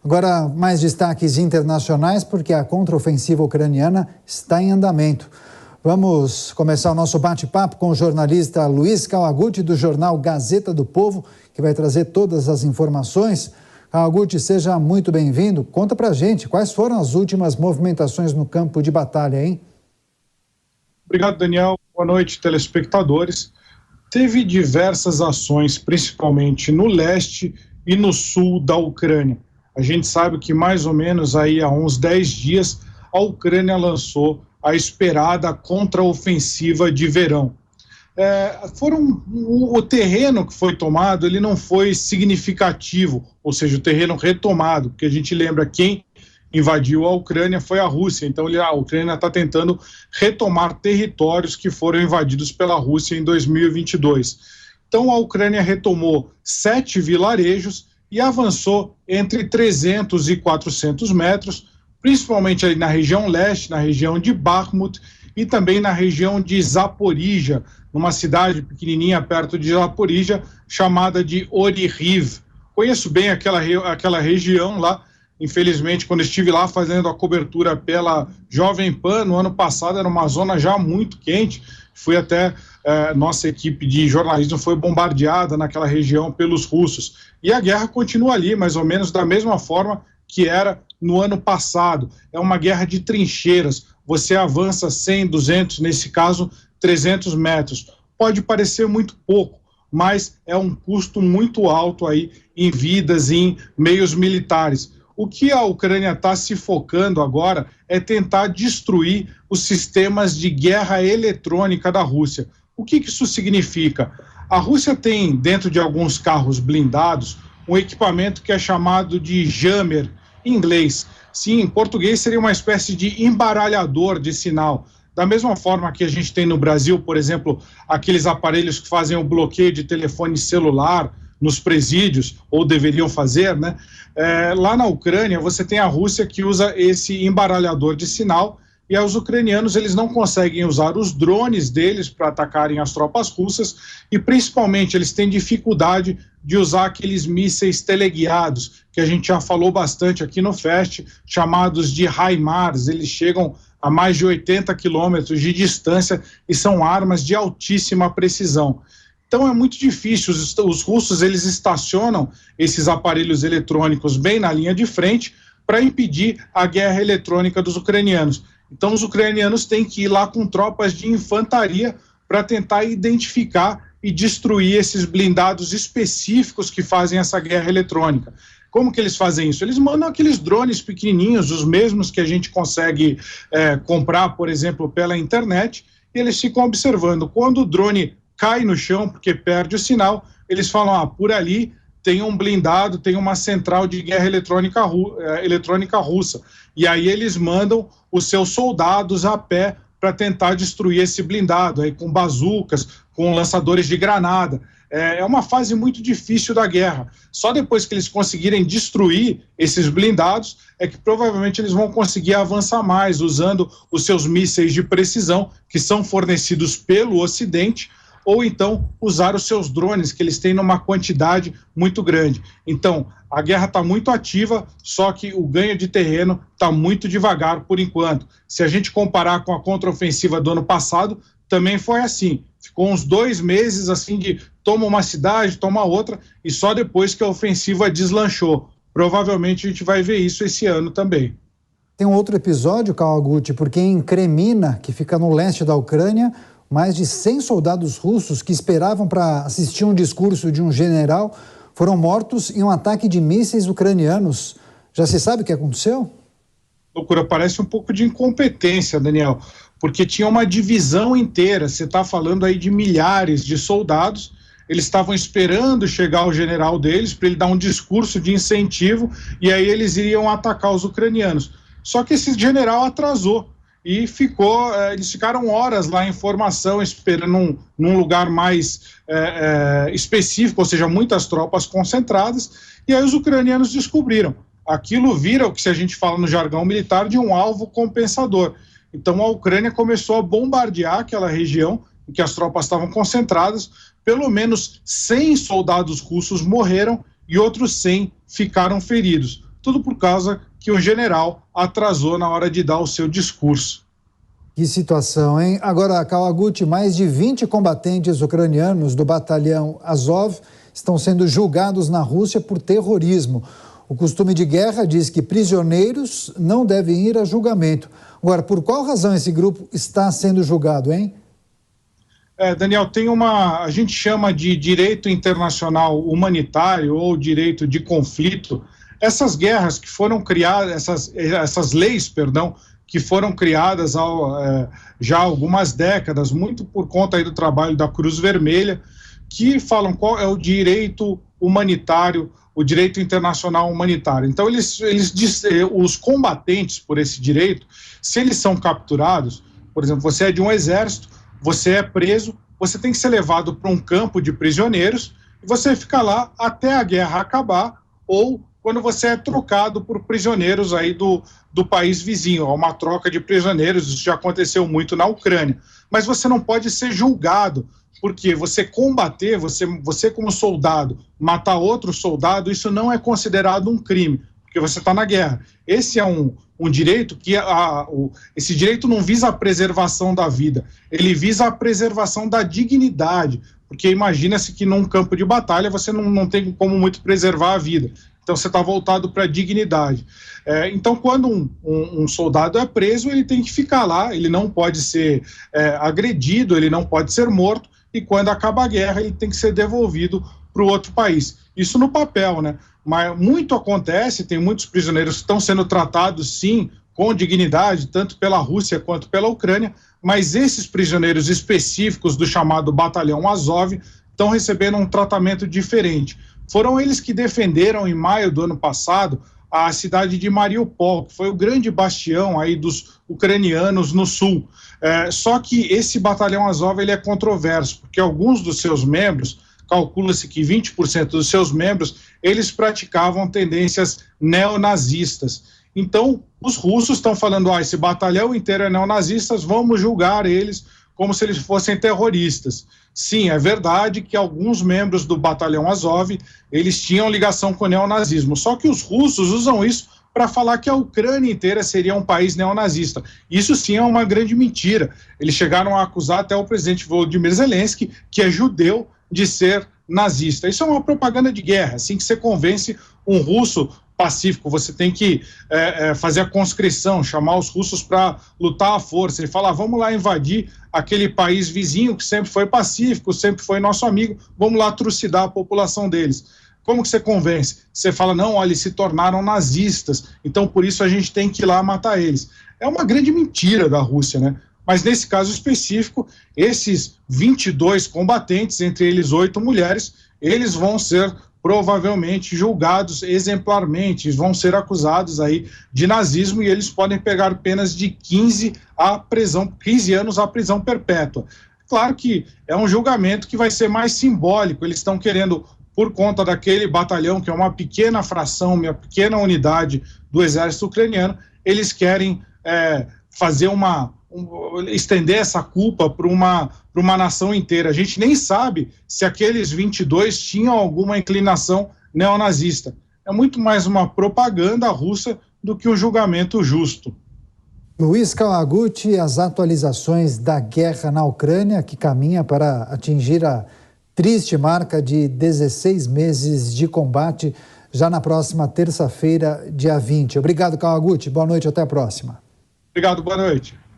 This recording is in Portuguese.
Agora, mais destaques internacionais, porque a contraofensiva ucraniana está em andamento. Vamos começar o nosso bate-papo com o jornalista Luiz Kawaguchi, do jornal Gazeta do Povo, que vai trazer todas as informações. Kawaguchi, seja muito bem-vindo. Conta pra gente, quais foram as últimas movimentações no campo de batalha, hein? Obrigado, Daniel. Boa noite, telespectadores. Teve diversas ações, principalmente no leste e no sul da Ucrânia. A gente sabe que mais ou menos aí há uns 10 dias a Ucrânia lançou a esperada contraofensiva de verão. O terreno que foi tomado, ele não foi significativo, ou seja, o terreno retomado, porque a gente lembra quem invadiu a Ucrânia foi a Rússia, então a Ucrânia está tentando retomar territórios que foram invadidos pela Rússia em 2022. Então a Ucrânia retomou 7 vilarejos e avançou entre 300 e 400 metros, principalmente ali na região leste, na região de Bakhmut e também na região de Zaporizhia, numa cidade pequenininha perto de Zaporizhia, chamada de Oryhiv. Conheço bem aquela região lá. Infelizmente, quando estive lá fazendo a cobertura pela Jovem Pan, no ano passado era uma zona já muito quente, nossa equipe de jornalismo foi bombardeada naquela região pelos russos. E a guerra continua ali, mais ou menos da mesma forma que era no ano passado. É uma guerra de trincheiras, você avança 100, 200, nesse caso 300 metros. Pode parecer muito pouco, mas é um custo muito alto aí em vidas, em meios militares. O que a Ucrânia está se focando agora é tentar destruir os sistemas de guerra eletrônica da Rússia. O que isso significa? A Rússia tem, dentro de alguns carros blindados, um equipamento que é chamado de jammer, em inglês. Sim, em português seria uma espécie de embaralhador de sinal. Da mesma forma que a gente tem no Brasil, por exemplo, aqueles aparelhos que fazem o bloqueio de telefone celular nos presídios, ou deveriam fazer, né? Lá na Ucrânia, você tem a Rússia que usa esse embaralhador de sinal, e os ucranianos eles não conseguem usar os drones deles para atacarem as tropas russas, e principalmente eles têm dificuldade de usar aqueles mísseis teleguiados, que a gente já falou bastante aqui no FEST, chamados de HIMARS. Eles chegam a mais de 80 quilômetros de distância e são armas de altíssima precisão. Então é muito difícil, os russos eles estacionam esses aparelhos eletrônicos bem na linha de frente para impedir a guerra eletrônica dos ucranianos. Então os ucranianos têm que ir lá com tropas de infantaria para tentar identificar e destruir esses blindados específicos que fazem essa guerra eletrônica. Como que eles fazem isso? Eles mandam aqueles drones pequenininhos, os mesmos que a gente consegue comprar, por exemplo, pela internet, e eles ficam observando. Quando o drone cai no chão porque perde o sinal, eles falam, por ali tem um blindado, tem uma central de guerra eletrônica russa. E aí eles mandam os seus soldados a pé para tentar destruir esse blindado, aí com bazucas, com lançadores de granada. É uma fase muito difícil da guerra. Só depois que eles conseguirem destruir esses blindados é que provavelmente eles vão conseguir avançar mais, usando os seus mísseis de precisão, que são fornecidos pelo Ocidente, ou então usar os seus drones, que eles têm numa quantidade muito grande. Então, a guerra está muito ativa, só que o ganho de terreno está muito devagar por enquanto. Se a gente comparar com a contraofensiva do ano passado, também foi assim. Ficou uns 2 meses assim de toma uma cidade, toma outra, e só depois que a ofensiva deslanchou. Provavelmente a gente vai ver isso esse ano também. Tem um outro episódio, Kawaguchi, porque em Kremina, que fica no leste da Ucrânia, mais de 100 soldados russos que esperavam para assistir um discurso de um general foram mortos em um ataque de mísseis ucranianos. Já se sabe o que aconteceu? Loucura, parece um pouco de incompetência, Daniel, porque tinha uma divisão inteira. Você está falando aí de milhares de soldados, eles estavam esperando chegar o general deles para ele dar um discurso de incentivo e aí eles iriam atacar os ucranianos. Só que esse general atrasou. E eles ficaram horas lá em formação, esperando num lugar mais específico, ou seja, muitas tropas concentradas, e aí os ucranianos descobriram. Aquilo vira o que a gente fala no jargão militar de um alvo compensador. Então a Ucrânia começou a bombardear aquela região em que as tropas estavam concentradas, pelo menos 100 soldados russos morreram e outros 100 ficaram feridos. tudo por causa que o general atrasou na hora de dar o seu discurso. Que situação, hein? Agora, Kawaguchi, mais de 20 combatentes ucranianos do batalhão Azov estão sendo julgados na Rússia por terrorismo. O costume de guerra diz que prisioneiros não devem ir a julgamento. Agora, por qual razão esse grupo está sendo julgado, hein? Daniel, a gente chama de direito internacional humanitário ou direito de conflito. Essas guerras que foram criadas, essas leis, perdão, que foram criadas já há algumas décadas, muito por conta aí do trabalho da Cruz Vermelha, que falam qual é o direito humanitário, o direito internacional humanitário. Então, os combatentes por esse direito, se eles são capturados, por exemplo, você é de um exército, você é preso, você tem que ser levado para um campo de prisioneiros e você fica lá até a guerra acabar ou quando você é trocado por prisioneiros aí do país vizinho. Há uma troca de prisioneiros, isso já aconteceu muito na Ucrânia. Mas você não pode ser julgado, porque você combater, você como soldado, matar outro soldado, isso não é considerado um crime, porque você está na guerra. Esse é um direito que esse direito não visa a preservação da vida, ele visa a preservação da dignidade, porque imagina-se que num campo de batalha você não tem como muito preservar a vida, então você está voltado para a dignidade. Então, quando um soldado é preso, ele tem que ficar lá, ele não pode ser agredido, ele não pode ser morto, e quando acaba a guerra ele tem que ser devolvido para o outro país. Isso no papel, né? Mas muito acontece, tem muitos prisioneiros que estão sendo tratados, sim, com dignidade, tanto pela Rússia quanto pela Ucrânia, mas esses prisioneiros específicos do chamado Batalhão Azov estão recebendo um tratamento diferente. Foram eles que defenderam, em maio do ano passado, a cidade de Mariupol, que foi o grande bastião aí dos ucranianos no sul. Só que esse Batalhão Azov ele é controverso, porque alguns dos seus membros, calcula-se que 20% dos seus membros, eles praticavam tendências neonazistas. Então, os russos estão falando, esse batalhão inteiro é neonazista, vamos julgar eles como se eles fossem terroristas. Sim, é verdade que alguns membros do batalhão Azov, eles tinham ligação com o neonazismo, só que os russos usam isso para falar que a Ucrânia inteira seria um país neonazista. Isso sim é uma grande mentira. Eles chegaram a acusar até o presidente Volodymyr Zelensky, que é judeu, de ser nazista. Isso é uma propaganda de guerra. Assim que você convence um russo pacífico, você tem que fazer a conscrição, chamar os russos para lutar à força e falar, vamos lá invadir aquele país vizinho que sempre foi pacífico, sempre foi nosso amigo, vamos lá trucidar a população deles. Como que você convence? Você fala, não, olha, eles se tornaram nazistas, então por isso a gente tem que ir lá matar eles. É uma grande mentira da Rússia, né? Mas nesse caso específico, esses 22 combatentes, entre eles 8 mulheres, eles vão ser provavelmente julgados exemplarmente, vão ser acusados aí de nazismo e eles podem pegar penas de 15 anos à prisão perpétua. Claro que é um julgamento que vai ser mais simbólico, eles estão querendo, por conta daquele batalhão, que é uma pequena fração, uma pequena unidade do exército ucraniano, eles querem fazer estender essa culpa para uma nação inteira. A gente nem sabe se aqueles 22 tinham alguma inclinação neonazista. É muito mais uma propaganda russa do que um julgamento justo. Luiz Kawaguchi, as atualizações da guerra na Ucrânia, que caminha para atingir a triste marca de 16 meses de combate, já na próxima terça-feira, dia 20. Obrigado, Kawaguchi. Boa noite, até a próxima. Obrigado, boa noite.